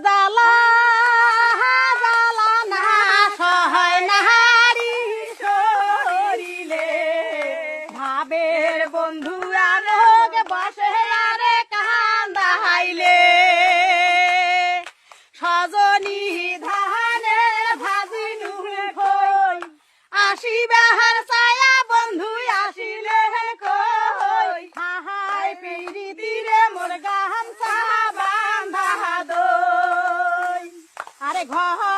জ্বালা জ্বালা না সহায় নাহারি শরীরে ভাবের বন্ধু আলোক বসে আরে কান্দাইলে সজনী ধানের ভাজি নুহে কই আসিবার ছায়া বন্ধু আসিলে কই হাহাই পিরিতিরে মোর গামছা বান্ধা দই আরে ঘর